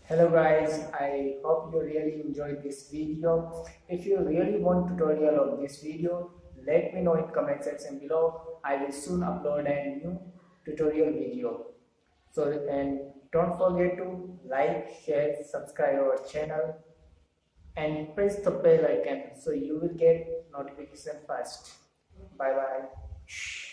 Hello guys, I hope you really enjoyed this video. If you really want tutorial of this video, let me know in comment section below. I will soon upload a new tutorial video. So and don't forget to like, share, subscribe our channel and press the bell icon so you will get notification first. Bye bye.